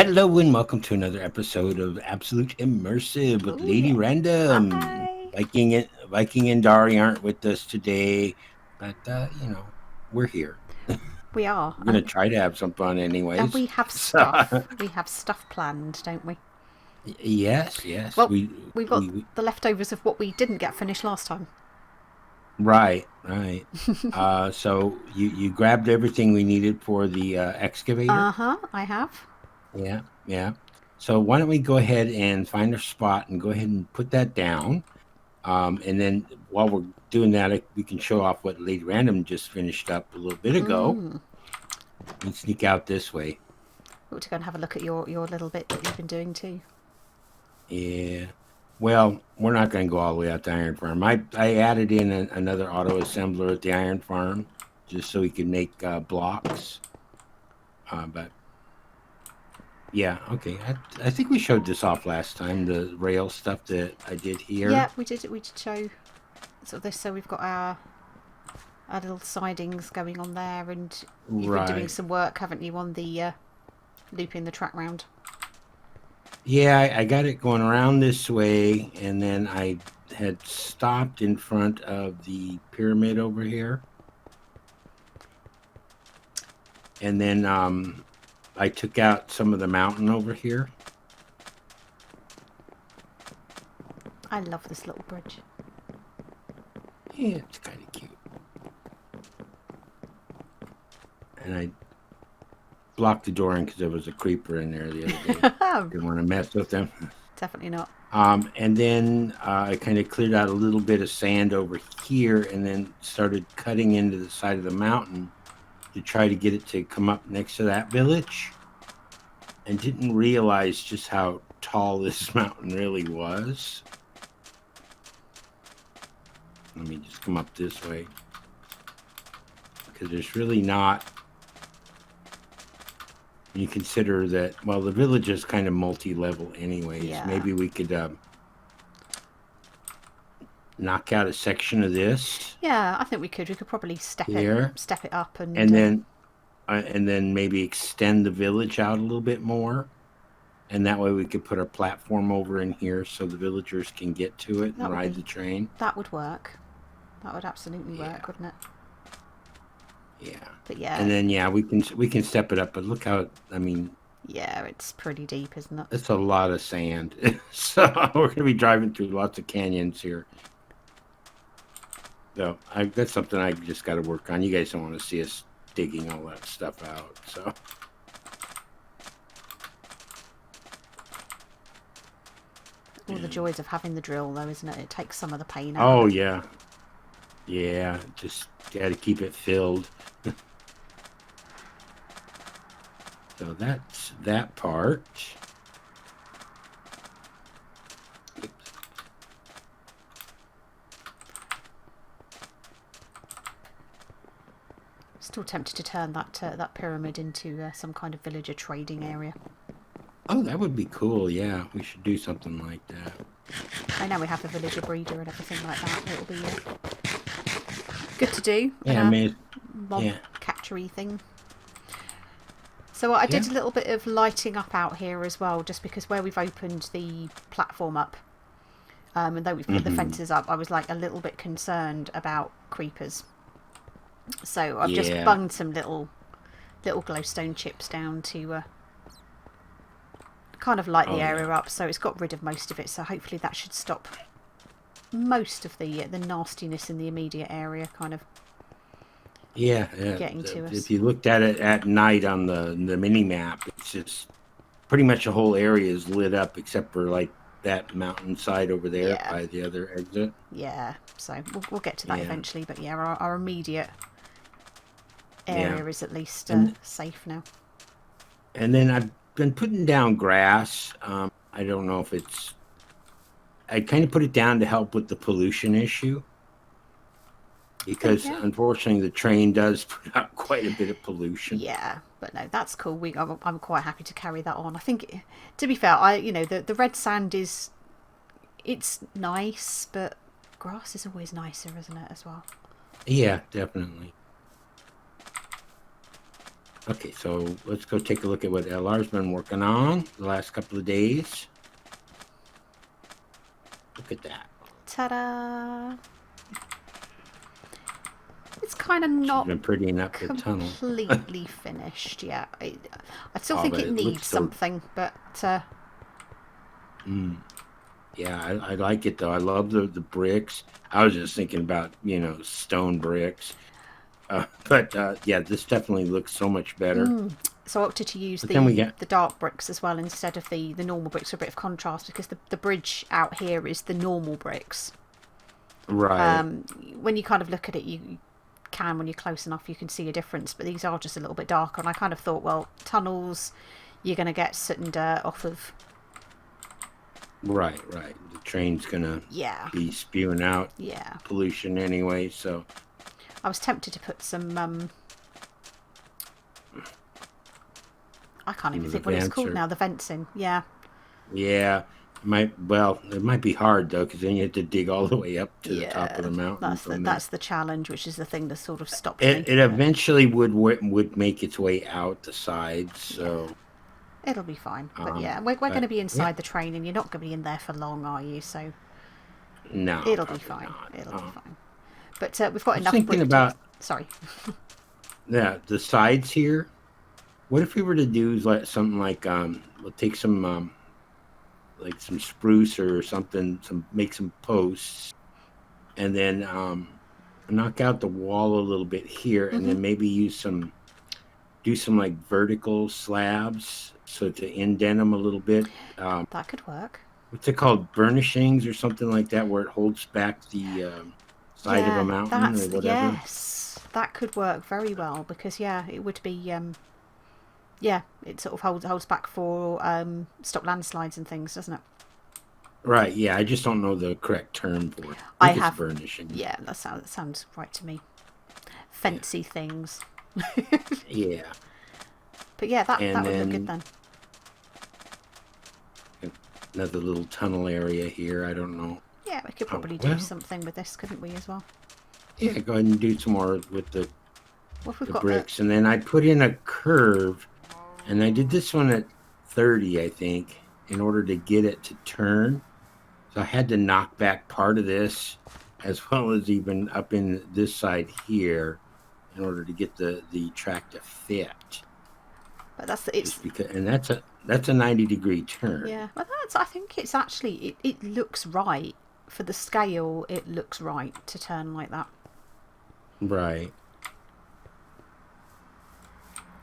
Hello and welcome to another episode of Absolute Immersive with Oh Lady yeah. Random. Hi. Viking and Dari aren't with us today, but we're here. We are, We're gonna try to have some fun and anyways. we have So stuff. We have stuff planned, don't we? yes, Well, we've got the leftovers of what we didn't get finished last time. right. So you grabbed everything we needed for the excavator. I have. Yeah. So why don't we go ahead and find a spot and go ahead and put that down. And then while we're doing that, we can show off what Lady Random just finished up a little bit ago. And sneak out this way. We're to go and have a look at your little bit that you've been doing too. Yeah. Well, we're not going to go all the way out to Iron Farm. I added in another auto assembler at the Iron Farm just so we could make blocks. But yeah, okay. I think we showed this off last time, the rail stuff that I did here. Yeah, we did. We did show sort of this. So we've got our little sidings going on there, and you've been doing some work, haven't you, on the looping the track round? Yeah, I got it going around this way, and then I had stopped in front of the pyramid over here. And then I took out some of the mountain over here. I love this little bridge. Yeah, it's kind of cute. And I blocked the door in because there was a creeper in there the other day. Didn't want to mess with them. Definitely not. And then I kind of cleared out a little bit of sand over here and then started cutting into the side of the mountain to try to get it to come up next to that village, and didn't realize just how tall this mountain really was. Let me just come up this way, because there's really not, you consider that, well, the village is kind of multi-level anyways. Yeah. Maybe we could knock out a section of this. Yeah, I think we could. We could probably step it up, and then maybe extend the village out a little bit more, and that way we could put our platform over in here so the villagers can get to it and ride the train. That would work. That would absolutely work, wouldn't it? Yeah. But yeah. And then we can step it up, but look how, I mean, yeah, it's pretty deep, isn't it? It's a lot of sand. So we're going to be driving through lots of canyons here. So that's something I just got to work on. You guys don't want to see us digging all that stuff out. So. All the joys of having the drill, though, isn't it? It takes some of the pain out. Oh, yeah. Yeah, just got to keep it filled. So that's that part. Still tempted to turn that pyramid into some kind of villager trading area. Oh, that would be cool. Yeah, we should do something like that. I know we have a villager breeder and everything like that. It'll be good to do. Yeah, mob catchery thing. So I did a little bit of lighting up out here as well, just because where we've opened the platform up, and though we've put the fences up, I was like a little bit concerned about creepers. So I've just bunged some little glowstone chips down to kind of light the area up, so it's got rid of most of it. So hopefully that should stop most of the nastiness in the immediate area, kind of. Yeah. Getting to us. If you looked at it at night on the mini map, it's just pretty much the whole area is lit up except for like that mountainside over there by the other exit. Yeah, so we'll get to that eventually. But yeah, our immediate area is at least safe now. And then I've been putting down grass. I don't know if it's, I kind of put it down to help with the pollution issue, because unfortunately the train does put out quite a bit of pollution. Yeah, but no, that's cool. I'm quite happy to carry that on. I think, to be fair, the red sand it's nice, but grass is always nicer, isn't it, as well? Yeah, definitely. Okay, so let's go take a look at what LR's been working on the last couple of days. Look at that. Ta-da! It's kind of She's not been prettying up the tunnel. completely finished yet. I still think but it needs so... something, but... Yeah, I like it, though. I love the bricks. I was just thinking about, stone bricks. But yeah, this definitely looks so much better. So I opted to use But then we got... the dark bricks as well instead of the normal bricks for a bit of contrast, because the bridge out here is the normal bricks. Right. When you kind of look at it, you can, when you're close enough, you can see a difference, but these are just a little bit darker, and I kind of thought, well, tunnels, you're going to get soot and dirt off of. Right. The train's going to be spewing out pollution anyway, so... I was tempted to put some... I can't even think what it's called now. The vents in, yeah. Yeah, it might be hard though, because then you have to dig all the way up to the top of the mountain. That's the challenge, which is the thing that sort of stops it. me. It eventually would make its way out the sides, so it'll be fine. But yeah, we're going to be inside the train, and you're not going to be in there for long, are you? So no, it'll be fine. It'll be fine. But we've got enough. Thinking about sorry. Yeah, the sides here. What if we were to do something like we'll take some some spruce or something, make some posts, and then knock out the wall a little bit here, and then maybe do some like vertical slabs so to indent them a little bit. That could work. What's it called? Burnishings or something like that, where it holds back the side of a mountain or whatever. Yes, that could work very well, because it would be it sort of holds back for stop landslides and things, doesn't it? Right, yeah, I just don't know the correct term for it. I think it's burnishing. Yeah, that sounds right to me. Fancy things. Yeah. But yeah, that would look good then. Another little tunnel area here, I don't know. Yeah, we could probably do something with this, couldn't we, as well? Yeah, go ahead and do some more with the bricks. The... And then I put in a curve, and I did this one at 30, I think, in order to get it to turn. So I had to knock back part of this, as well as even up in this side here, in order to get the track to fit. But that's that's a 90-degree turn. Yeah, but I think it's actually it looks right for the scale. It looks right to turn like that. Right.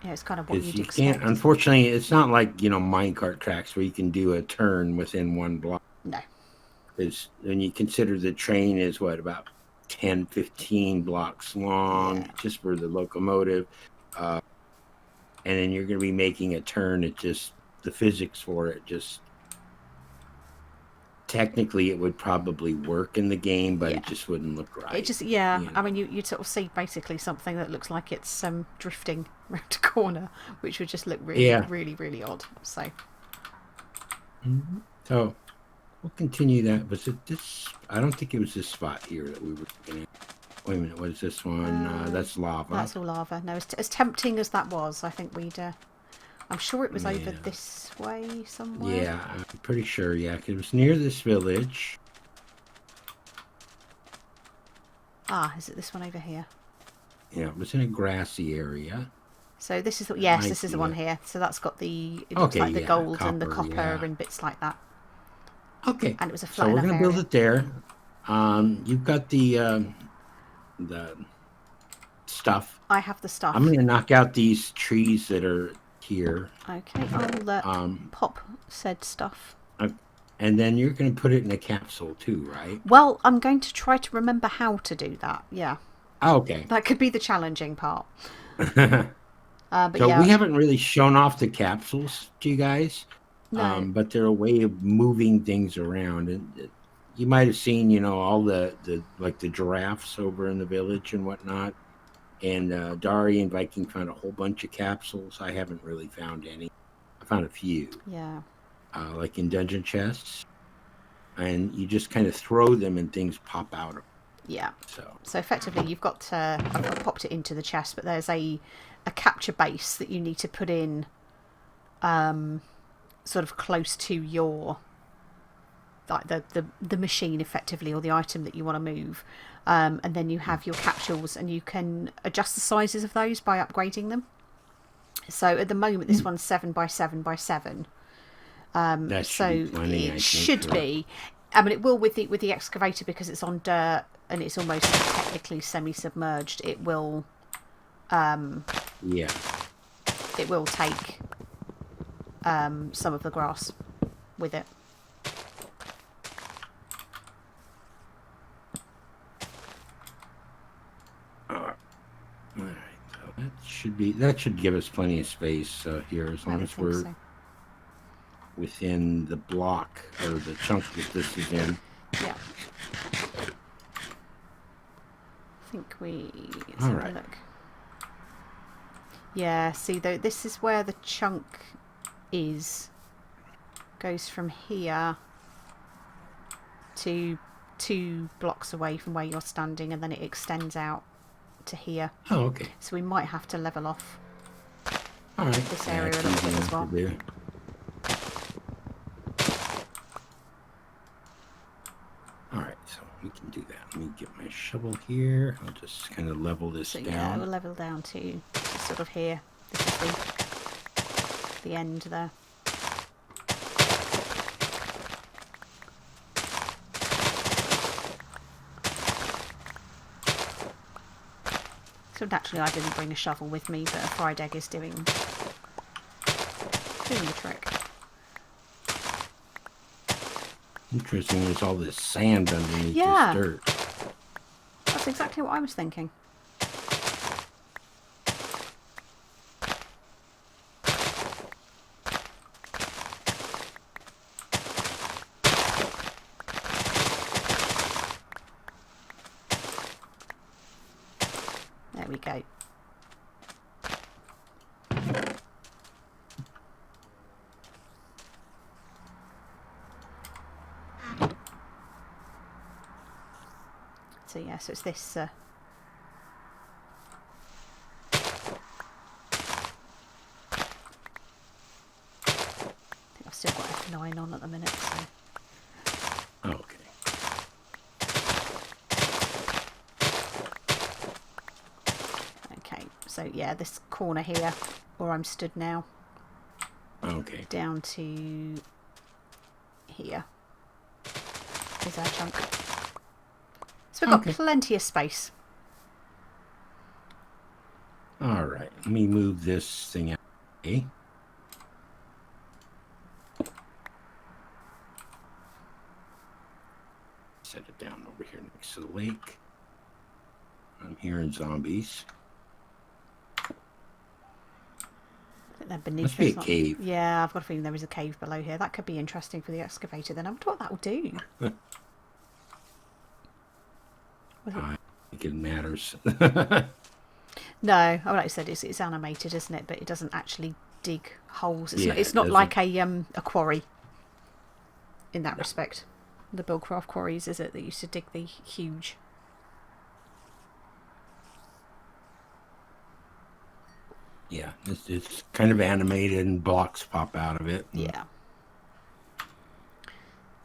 Yeah, it's kind of what you'd expect. Can't. Unfortunately, it's not like minecart tracks where you can do a turn within one block. No. Because when you consider the train is about 10, 15 blocks long, just for the locomotive, and then you're going to be making a turn. It just the physics for it just technically it would probably work in the game, but it just wouldn't look right. It just I mean, you'd sort of see basically something that looks like it's drifting around a corner, which would just look really, really odd. So. So we'll continue that. Was it this? I don't think it was this spot here that we were looking at. Wait a minute, what is this one? That's lava. That's all lava. No, as tempting as that was, I think we'd... I'm sure it was over this way somewhere. Yeah, I'm pretty sure, because it was near this village. Ah, is it this one over here? Yeah, it was in a grassy area. So this is... this is the one here. So that's got the... It looks like the gold and the copper and bits like that. Okay. And it was a flat So we're going to build it there. You've got the stuff. I have the stuff. I'm going to knock out these trees that are here. Okay, I'll pop said stuff. And then you're going to put it in a capsule too, right? Well, I'm going to try to remember how to do that. Yeah. Oh, okay. That could be the challenging part. But so we haven't really shown off the capsules to you guys. No. But they're a way of moving things around, and you might have seen, all the giraffes over in the village and whatnot. And Darianna.Viking found a whole bunch of capsules. I haven't really found any. I found a few. Yeah. Like in dungeon chests, and you just kind of throw them and things pop out. Yeah. So Effectively, you've got I've popped it into the chest, but there's a capture base that you need to put in, sort of close to your, like the machine effectively, or the item that you want to move, and then you have your capsules, and you can adjust the sizes of those by upgrading them. So at the moment, this one's 7 by 7 by 7. that should be plenty. It should be. I mean, it will with the excavator, because it's on dirt and it's almost technically semi-submerged. It will. Yeah. It will take some of the grass with it. All right. So that should give us plenty of space here, as long as we're within the block or the chunk that this is in. Yeah. I think let's All have right. a look. Yeah, see, though, this is where the chunk goes from here to 2 blocks away from where you're standing, and then it extends out to here. Oh, okay. So we might have to level off this area a little bit as well. All right, so we can do that. Let me get my shovel here. I'll just kind of level this down. Yeah, we'll level down to sort of here. This is the end there. So naturally I didn't bring a shovel with me, but a fried egg is doing the trick. Interesting, there's all this sand underneath Yeah. this dirt. That's exactly what I was thinking. There we go. So yeah, so it's this. I think I've still got F9 on at the minute. So. Okay. Okay, so yeah, this corner here, where I'm stood now. Okay. Down to here is our chunk. So we've got plenty of space. All right, let me move this thing out. Okay. Set it down over here next to the lake. I'm hearing zombies. I think they're beneath. Must be a cave. Yeah, I've got a feeling there is a cave below here. That could be interesting for the excavator then. I wonder what that will do. I think it matters. No, like I said, it's animated, isn't it? But it doesn't actually dig holes. It's not it like a quarry in that respect. The Buildcraft quarries, is it, that used to dig the huge. Yeah, it's kind of animated and blocks pop out of it. Yeah.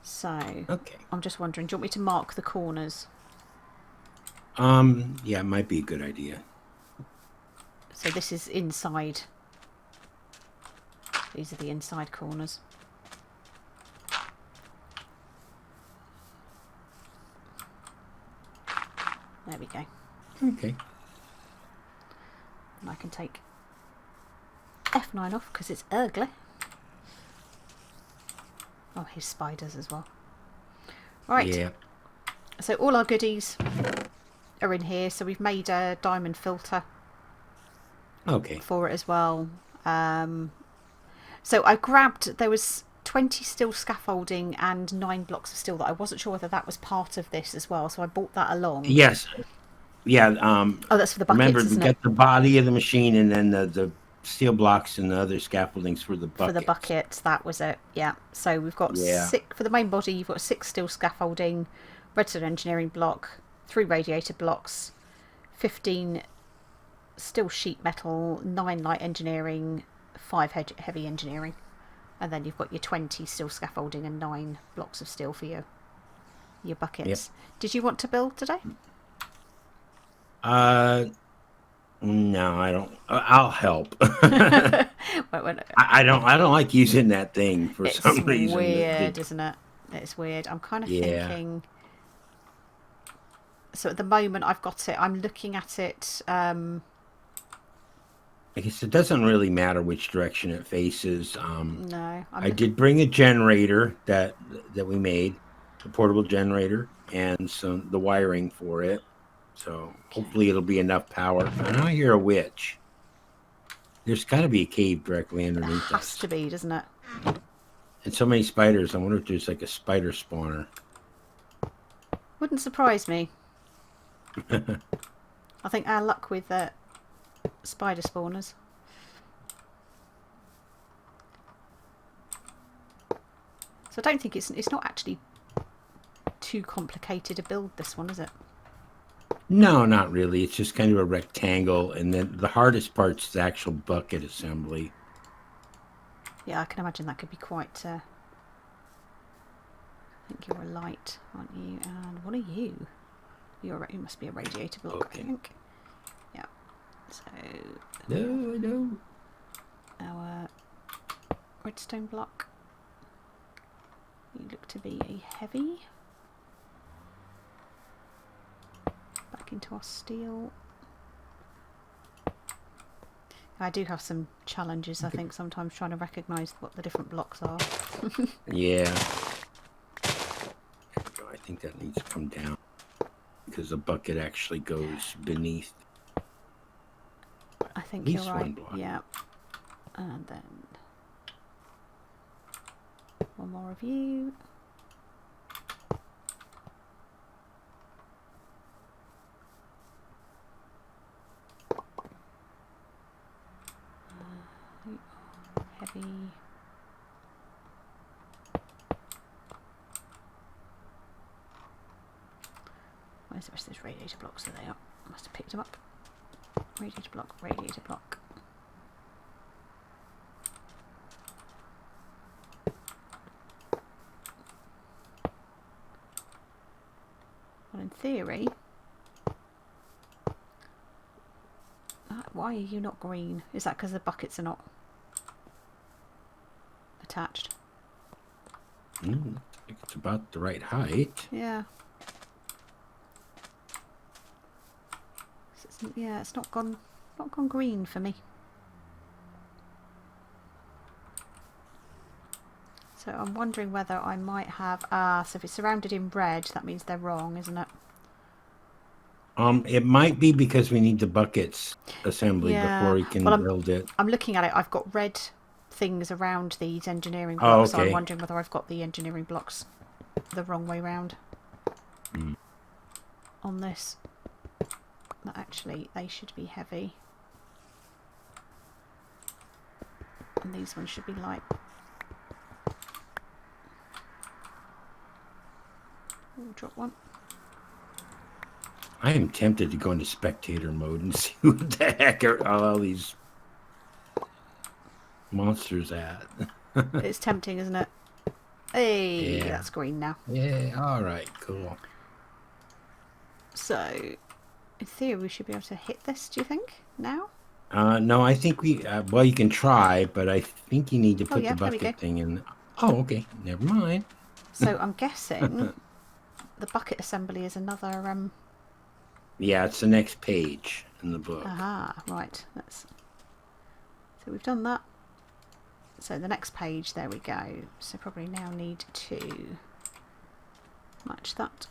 So, okay. I'm just wondering, do you want me to mark the corners? Yeah, it might be a good idea. So this is inside. These are the inside corners. There we go. Okay. And I can take F9 off because it's ugly. Oh, here's spiders as well. Right. Yeah. So all our goodies are in here. So we've made a diamond filter. Okay. For it as well. So I grabbed, there was 20 steel scaffolding and 9 blocks of steel that I wasn't sure whether that was part of this as well. So I brought that along. Yes. Yeah. Oh, that's for the buckets, remember, isn't we got the body of the machine and then the steel blocks and the other scaffoldings for the buckets. For the buckets, that was it. Yeah. So we've got 6 for the main body. You've got 6 steel scaffolding, redstone engineering block, 3 radiator blocks, 15 steel sheet metal, 9 light engineering, 5 heavy engineering, and then you've got your 20 steel scaffolding and 9 blocks of steel for your buckets. Yep. Did you want to build today? No, I don't. I'll help. I don't like using that thing for some reason. It's weird, isn't it? It's weird. I'm kind of thinking. So at the moment, I've got it. I'm looking at it. I guess it doesn't really matter which direction it faces. No, I did bring a generator that we made, a portable generator, and the wiring for it. So hopefully it'll be enough power. And I hear a witch. There's got to be a cave directly underneath us. It has to be, doesn't it? And so many spiders. I wonder if there's like a spider spawner. Wouldn't surprise me. I think our luck with spider spawners. So I don't think it's not actually too complicated to build this one, is it? No, not really. It's just kind of a rectangle, and then the hardest part's the actual bucket assembly. Yeah, I can imagine that could be quite... I think you're a light, aren't you? And what are you? You must be a radiator block, okay. I think. Yeah. So... No. Our redstone block. You look to be a heavy. Back into our steel. I do have some challenges, I think, sometimes trying to recognise what the different blocks are. Yeah. I think that needs to come down because the bucket actually goes beneath. I think you're right. Yeah. And then one more of you. Heavy. Where's the rest of those radiator blocks? There they are. I must have picked them up. Radiator block, radiator block. Well, in theory... why are you not green? Is that because the buckets are not attached? It's about the right height. Yeah. It's not gone green for me. So I'm wondering whether I might have so if it's surrounded in red, that means they're wrong, isn't it? It might be because we need the buckets assembly before we can build it. I'm looking at it. I've got red things around these engineering blocks. So I'm wondering whether I've got the engineering blocks the wrong way round on this. But actually, they should be heavy. And these ones should be light. Ooh, drop one. I am tempted to go into spectator mode and see what the heck are all these monsters at. It's tempting, isn't it? Hey, that's green now. Yeah, all right, cool. So, in theory, we should be able to hit this, do you think, now? No, I think we... well, you can try, but I think you need to put the bucket thing in. Oh, okay. Never mind. So, I'm guessing the bucket assembly is another... Yeah, it's the next page in the book. Aha, right. So we've done that. So the next page, there we go. So probably now need to match that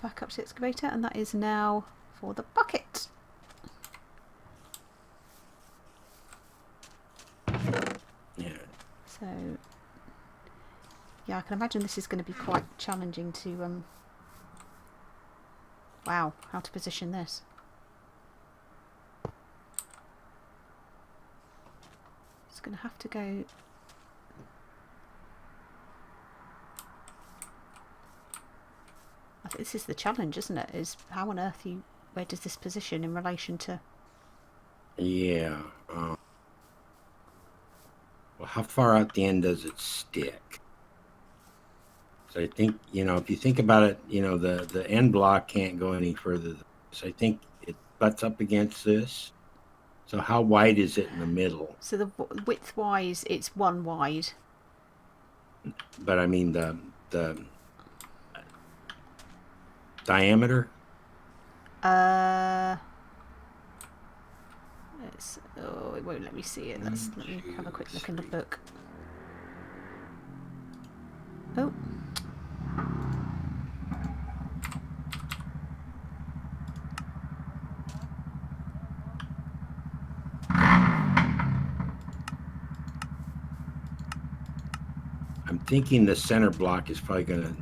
back up to the excavator, and that is now for the bucket. Yeah. So yeah, I can imagine this is going to be quite challenging to wow, how to position this. It's going to have to go... This is the challenge, isn't it? Is how on earth where does this position in relation to? Yeah. Well, how far out the end does it stick? So I think, if you think about it, the end block can't go any further than this. I think it butts up against this. So how wide is it in the middle? So the width-wise, it's 1 wide. But I mean the diameter? It won't let me see it. Let me have a quick look in the book. Oh. I'm thinking the center block is probably going to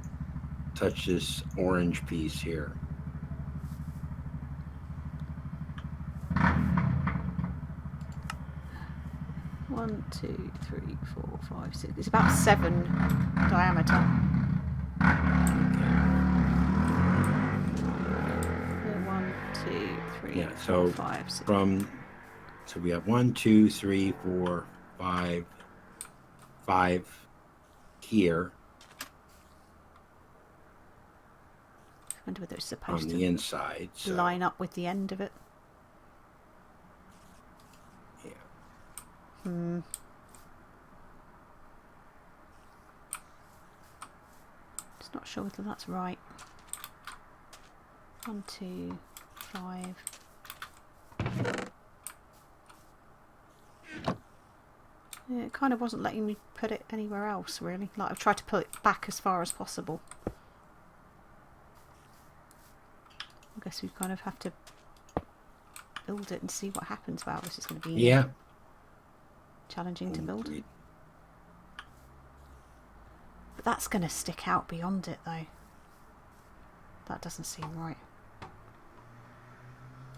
touch this orange piece here. One, two, three, 4, 5, 6. It's about 7 diameter. One, two, three, Yeah, four, so 5, 6. So we have 1, 2, 3, 4, 5 here. I wonder whether it's supposed on to the inside line up with the end of it. Yeah. Just not sure whether that's right. 1, 2, 5. Yeah, it kind of wasn't letting me put it anywhere else, really. Like, I've tried to pull it back as far as possible. I guess we kind of have to build it and see what happens. Wow, this is going to be challenging to build. But that's going to stick out beyond it, though. That doesn't seem right.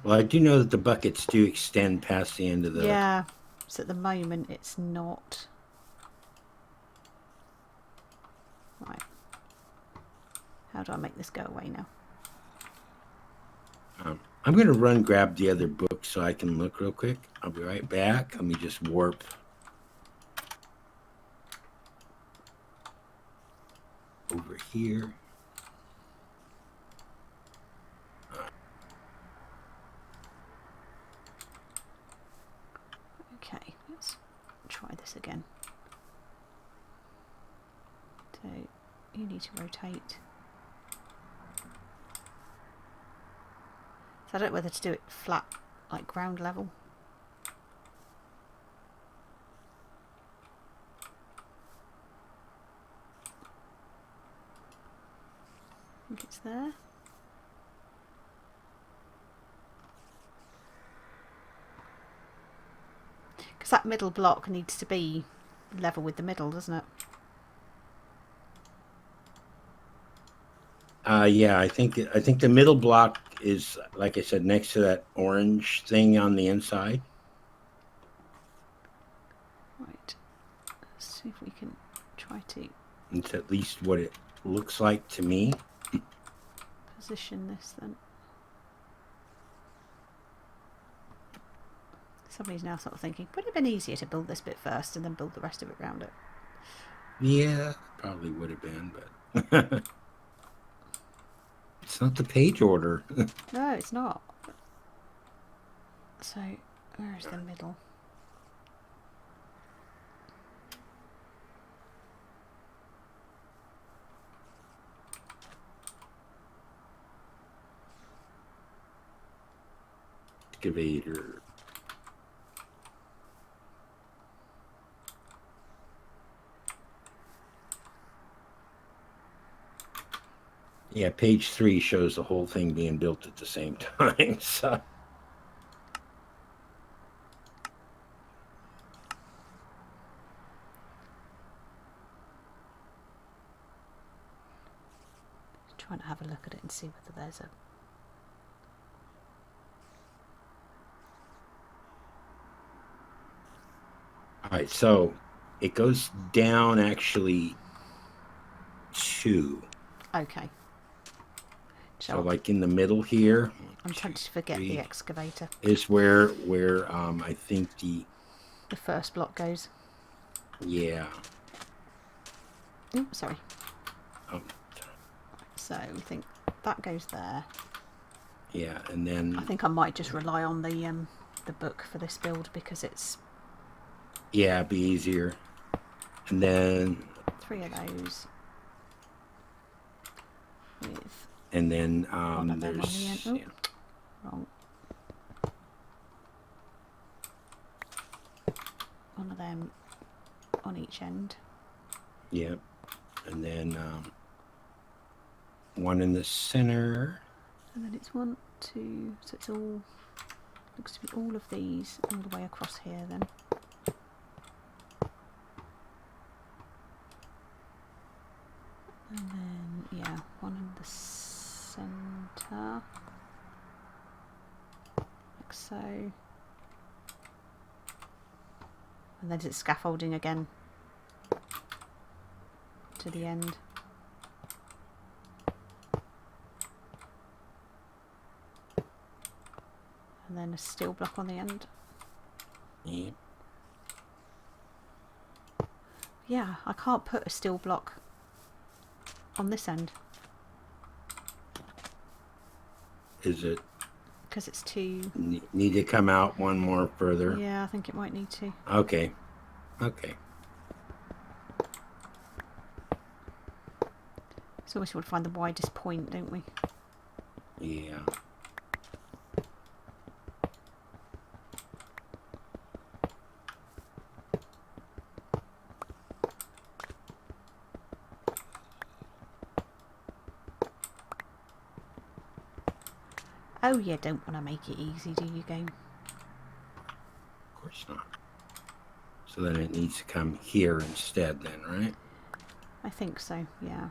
Well, I do know that the buckets do extend past the end of the... Yeah, so at the moment it's not. Right. How do I make this go away now? I'm going to grab the other book so I can look real quick. I'll be right back. Let me just warp. Over here. Okay, let's try this again. So you need to rotate. So I don't know whether to do it flat, like ground level. I think it's there. Because that middle block needs to be level with the middle, doesn't it? Yeah, I think the middle block is, like I said, next to that orange thing on the inside. Right. Let's see if we can try to. It's at least what it looks like to me. Position this then. Somebody's now sort of thinking, would it have been easier to build this bit first and then build the rest of it around it? Yeah, probably would have been, but it's not the page order. No, it's not. So, where is the middle? Excavator. Yeah, page 3 shows the whole thing being built at the same time. So. Trying to have a look at it and see whether there's a. All right, so it goes down actually 2. Okay. So like in the middle here. I'm tempted to forget the excavator. Is where I think the first block goes. Yeah. Oh, sorry. Oh. So we think that goes there. Yeah, and then I think I might just rely on the book for this build because it's it'd be easier. And then 3 of those. With and then one of them there's on the end. Oh, wrong. One of them on each end. Yep. And then one in the center. And then it's 1, 2. So it's all looks to be all of these all the way across here then. And then yeah, one in the center. Like so. And then it's scaffolding again to the end. And then a steel block on the end. Yep. Yeah, I can't put a steel block on this end. Is it? Because it's too... Need to come out one more further? Yeah, I think it might need to. Okay. Okay. So we would find the widest point, don't we? Yeah. Oh, you don't want to make it easy, do you, game? Of course not. So then it needs to come here instead then, right? I think so, yeah.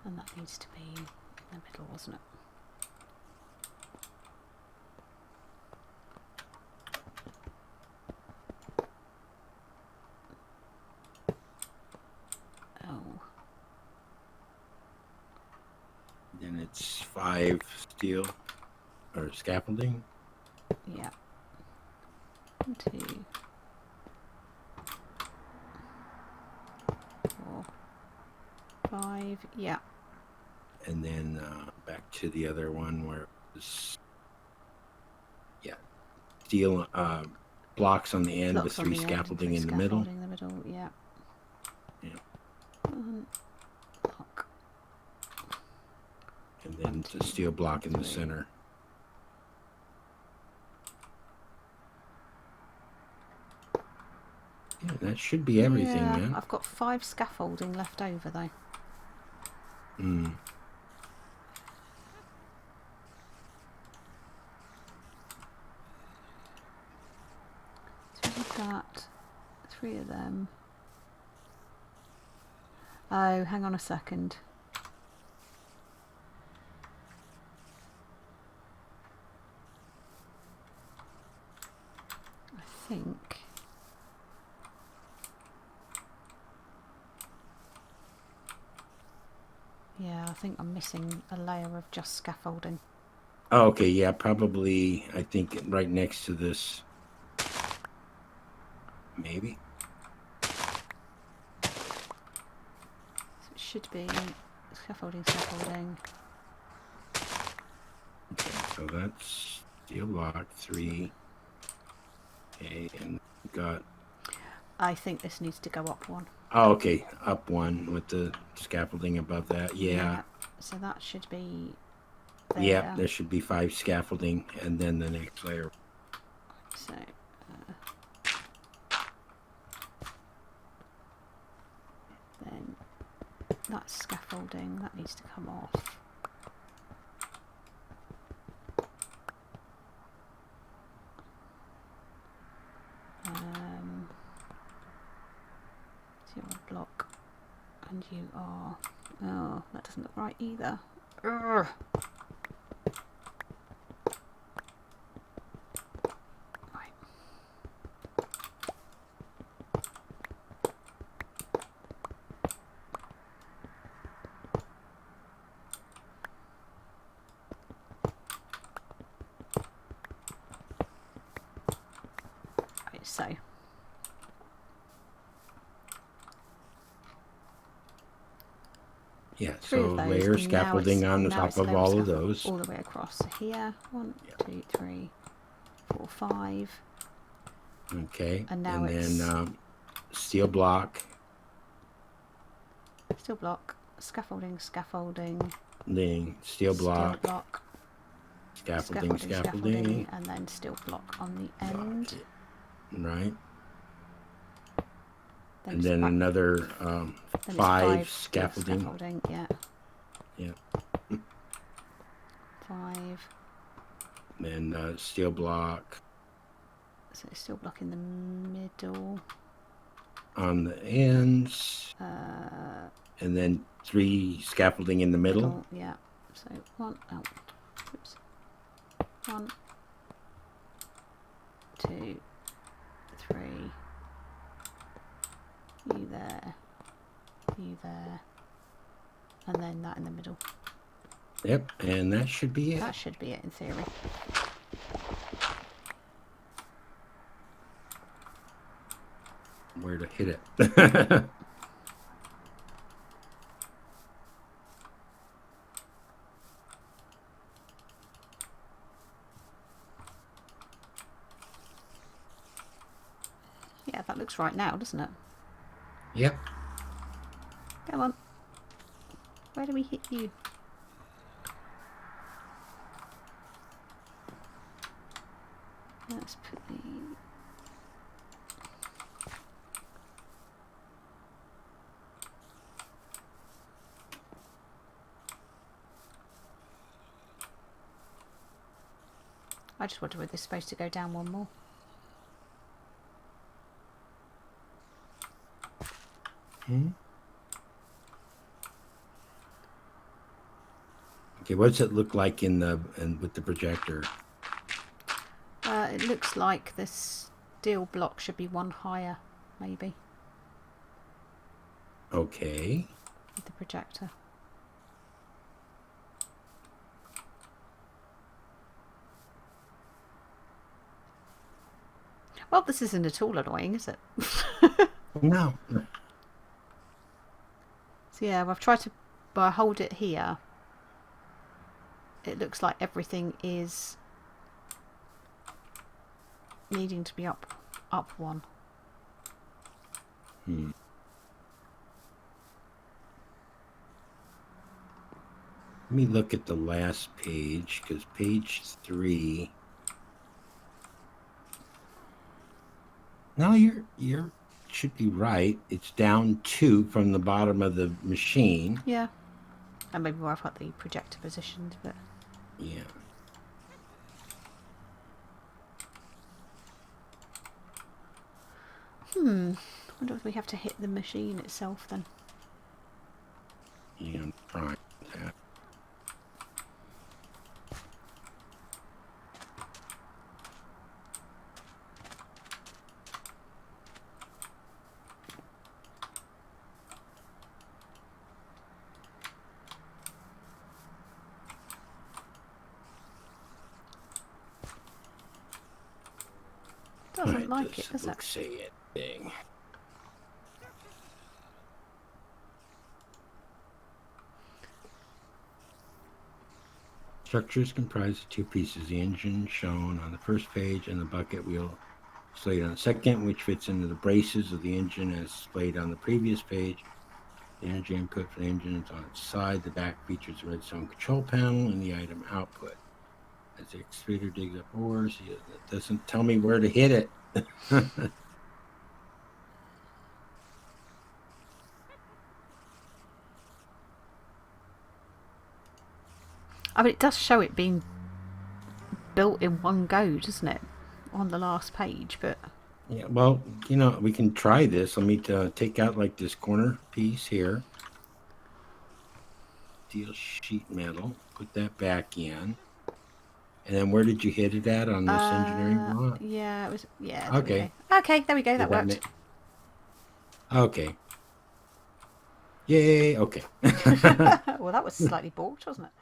And that needs to be in the middle, wasn't it? Oh. Then it's 5 steel or scaffolding. Yeah. 1, 2, 4, 5. Yeah. And then back to the other one where it was, steel blocks on the end Blocks with 3 scaffolding in the middle. Scaffolding in the middle, yeah. Yeah. Block. And then the steel block in the center. Yeah, that should be everything, yeah, man. I've got 5 scaffolding left over though. Mm. So we've got 3 of them. Oh, hang on a second. I think... Yeah, I think I'm missing a layer of just scaffolding. Oh, okay, yeah, probably, I think right next to this. Maybe. So it should be scaffolding, scaffolding. Okay, so that's steel block 3. Okay, and we've got... I think this needs to go up 1. Oh, okay, up 1 with the scaffolding above that. Yeah. So that should be there. Yeah, there should be 5 scaffolding, and then the next layer. So then that's scaffolding, that needs to come off. So you're a block, and you are. Oh, that doesn't look right either. Urgh. Right. Right, so. Yeah, Three so of those, layer and scaffolding on the now top it's of layer all of scaffold those. all the way across. So here, 1, 2, 3, 4, 5. Okay, And now then it's steel block. steel block, scaffolding, Then steel block, scaffolding, and then steel block on the end. right? Then And then another then 5 steel scaffolding. Yeah. Yeah. 5. Then steel block So it's steel block in the middle. on the ends. And then 3 scaffolding in the middle. Yeah. So 1, 2, 3. You there, and then that in the middle. Yep, and that should be it. That should be it in theory. Where to hit it. Yeah, that looks right now, doesn't it? Yep. Come on. Where do we hit you? Let's put the... I just wonder whether this is supposed to go down one more. Okay, what's it look like with the projector? It looks like the steel block should be 1 higher, maybe. Okay. With the projector. Well, this isn't at all annoying, is it? No. So yeah, I've tried to hold it here. It looks like everything is needing to be up 1. Let me look at the last page, because page 3. No, you're should be right. It's down 2 from the bottom of the machine. Yeah. And maybe where I've got the projector positioned, but yeah. I wonder if we have to hit the machine itself then. Yeah, I'm trying that. Doesn't like it, does it? Say it thing. Structure is comprised of 2 pieces: the engine shown on the first page and the bucket wheel displayed on the second, which fits into the braces of the engine as displayed on the previous page. The energy input for the engine is on its side. The back features a redstone control panel and the item output. As the excavator digs up ores, it doesn't tell me where to hit it. I mean, it does show it being built in one go, doesn't it? On the last page, but... Yeah, well, we can try this. Let me take out like this corner piece here. Steel sheet metal. Put that back in. And then where did you hit it at on this engineering block? Yeah, it was... Yeah, there Okay. we go. Okay, there we go. That worked. Okay. Yay, okay. Well, that was slightly balked, wasn't it?